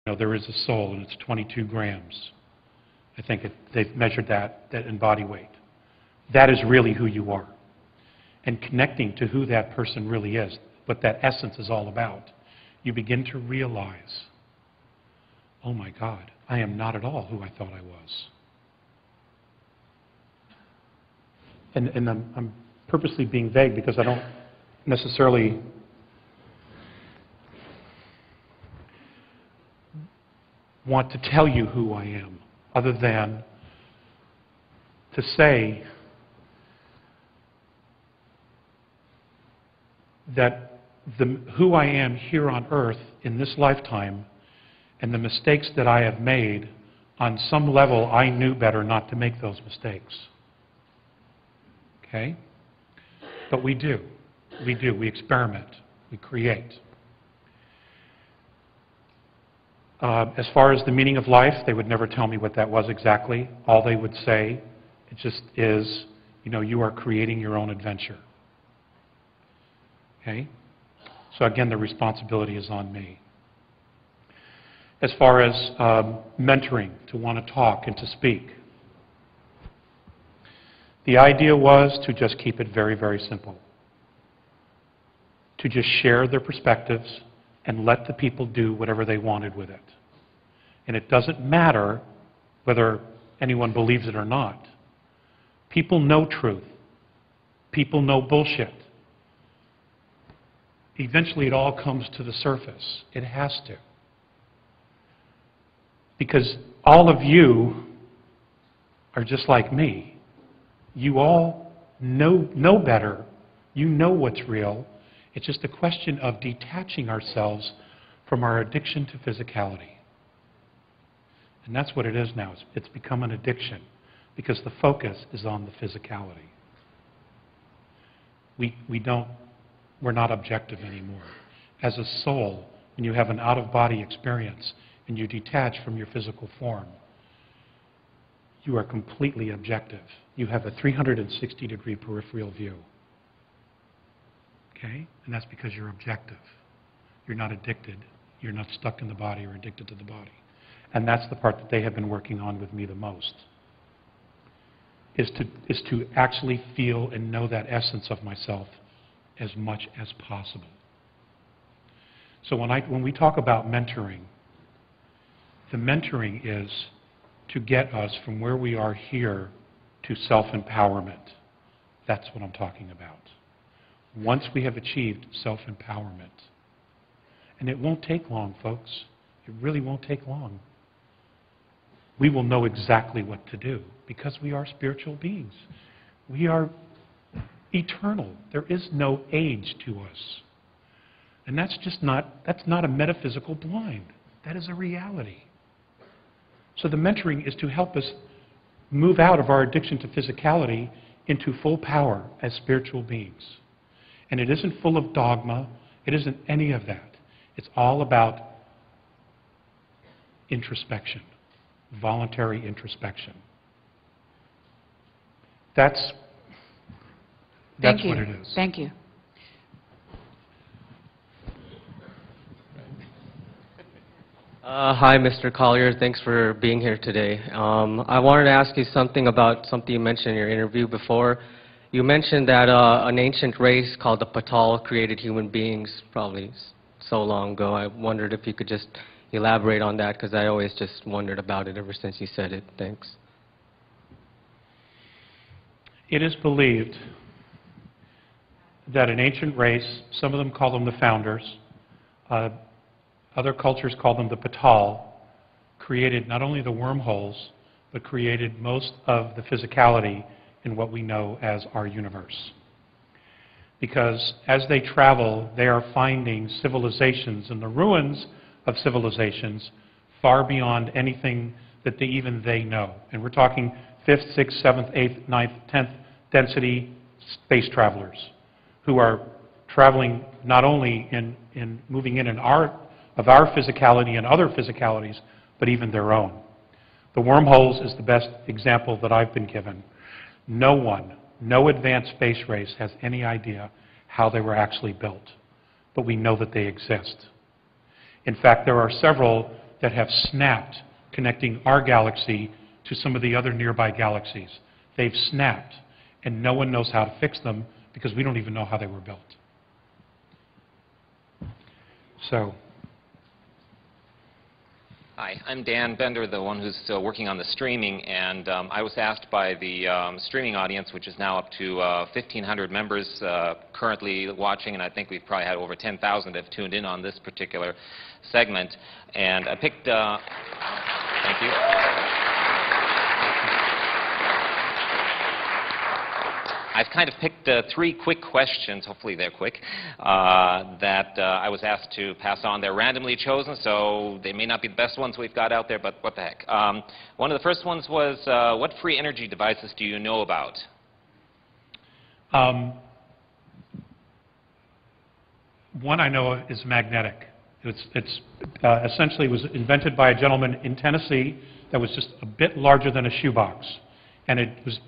know, there is a soul, and it's 22 grams. I think they've measured that in body weight. That is really who you are. And connecting to who that person really is, what that essence is all about, you begin to realize, oh my God, I am not at all who I thought I was. And I'm purposely being vague because I don't necessarily want to tell you who I am, other than to say that who I am here on earth in this lifetime and the mistakes that I have made, on some level I knew better not to make those mistakes. Okay? But we do. We do. We experiment. We create. As far as the meaning of life, they would never tell me what that was exactly. All they would say, it just is, you know, you are creating your own adventure. Okay? So again, the responsibility is on me. As far as mentoring, to want to talk and to speak, the idea was to just keep it very, very simple. To just share their perspectives and let the people do whatever they wanted with it. And it doesn't matter whether anyone believes it or not. People know truth. People know bullshit. Eventually it all comes to the surface. It has to. Because all of you are just like me. You all know better. You know what's real. It's just a question of detaching ourselves from our addiction to physicality. And that's what it is now. It's become an addiction because the focus is on the physicality. We're not objective anymore. As a soul, when you have an out-of-body experience and you detach from your physical form, you are completely objective. You have a 360-degree peripheral view. Okay? And that's because you're objective. You're not addicted. You're not stuck in the body or addicted to the body. And that's the part that they have been working on with me the most, is to actually feel and know that essence of myself as much as possible. So when we talk about mentoring, the mentoring is to get us from where we are here to self-empowerment. That's what I'm talking about. Once we have achieved self-empowerment. And it won't take long, folks. It really won't take long. We will know exactly what to do because we are spiritual beings. We are eternal. There is no age to us. And that's not a metaphysical blind. That is a reality. So the mentoring is to help us move out of our addiction to physicality into full power as spiritual beings. And it isn't full of dogma. It isn't any of that. It's all about introspection, voluntary introspection. That's what it is. Thank you. Hi, Mr. Collier. Thanks for being here today. I wanted to ask you something about something you mentioned in your interview before. You mentioned that an ancient race called the Patal created human beings probably so long ago. I wondered if you could just elaborate on that, because I always just wondered about it ever since you said it. Thanks. It is believed that an ancient race, some of them call them the founders, other cultures call them the Patal, created not only the wormholes, but created most of the physicality in what we know as our universe. Because as they travel, they are finding civilizations and the ruins of civilizations far beyond anything that even they know. And we're talking 5th, 6th, 7th, 8th, 9th, 10th density space travelers who are traveling not only in moving in our physicality and other physicalities, but even their own. The wormholes is the best example that I've been given. No advanced space race has any idea how they were actually built, but we know that they exist. In fact, there are several that have snapped, connecting our galaxy to some of the other nearby galaxies. They've snapped, and no one knows how to fix them because we don't even know how they were built. So. Hi, I'm Dan Bender, the one who's still working on the streaming, and I was asked by the streaming audience, which is now up to 1,500 members currently watching, and I think we've probably had over 10,000 that have tuned in on this particular segment. And I picked, thank you. I've kind of picked 3 quick questions, hopefully they're quick, that I was asked to pass on. They're randomly chosen, so they may not be the best ones we've got out there, but what the heck. One of the first ones was, what free energy devices do you know about? One I know is magnetic. It's essentially was invented by a gentleman in Tennessee that was just a bit larger than a shoebox. And it was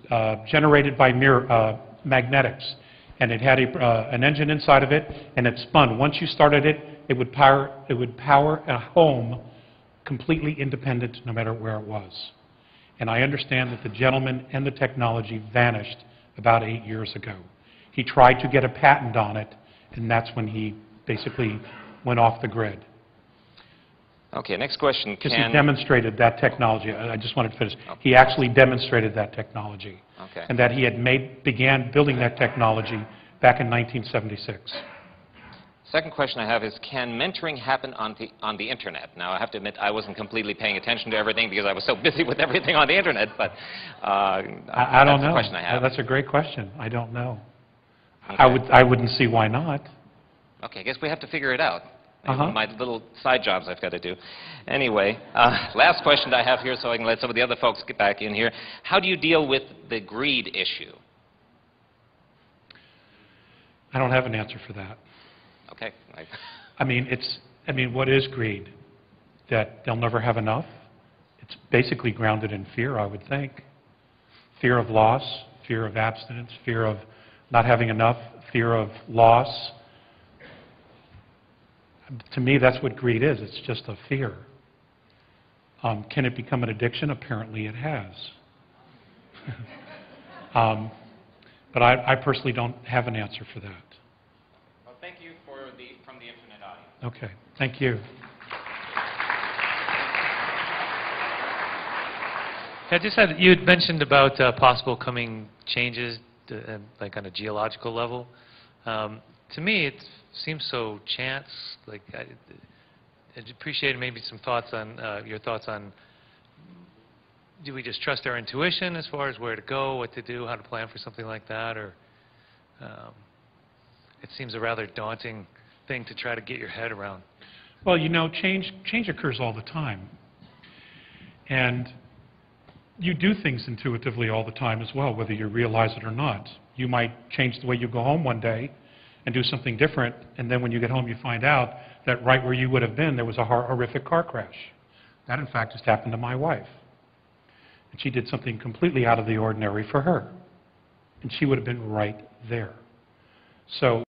generated by magnetics. And it had an engine inside of it, and it spun. Once you started it, it would power a home completely independent no matter where it was. And I understand that the gentleman and the technology vanished about 8 years ago. He tried to get a patent on it, and that's when he basically went off the grid. Okay, next question. Because he demonstrated that technology. I just wanted to finish. Okay. He actually demonstrated that technology. Okay. And that he had began building that technology back in 1976. Second question I have is, can mentoring happen on the Internet? Now, I have to admit, I wasn't completely paying attention to everything because I was so busy with everything on the Internet, but I don't know. That's the question I have. That's a great question. I don't know. Okay. I wouldn't see why not. Okay, I guess we have to figure it out. My little side jobs I've got to do. Anyway, last question I have here so I can let some of the other folks get back in here. How do you deal with the greed issue? I don't have an answer for that. Okay. I mean, what is greed? That they'll never have enough? It's basically grounded in fear, I would think. Fear of loss, fear of abstinence, fear of not having enough, fear of loss. To me, that's what greed is. It's just a fear. Can it become an addiction? Apparently it has. But I personally don't have an answer for that. Well, thank you from the Internet audience. Okay, thank you. I just had, you had mentioned about possible coming changes, like on a geological level. To me, it seems so chance. Like I'd appreciate maybe some thoughts on your thoughts on. Do we just trust our intuition as far as where to go, what to do, how to plan for something like that, or it seems a rather daunting thing to try to get your head around. Well, you know, change occurs all the time, and you do things intuitively all the time as well, whether you realize it or not. You might change the way you go home one day and do something different, and then when you get home you find out that right where you would have been there was a horrific car crash. That in fact just happened to my wife. And she did something completely out of the ordinary for her. And she would have been right there. So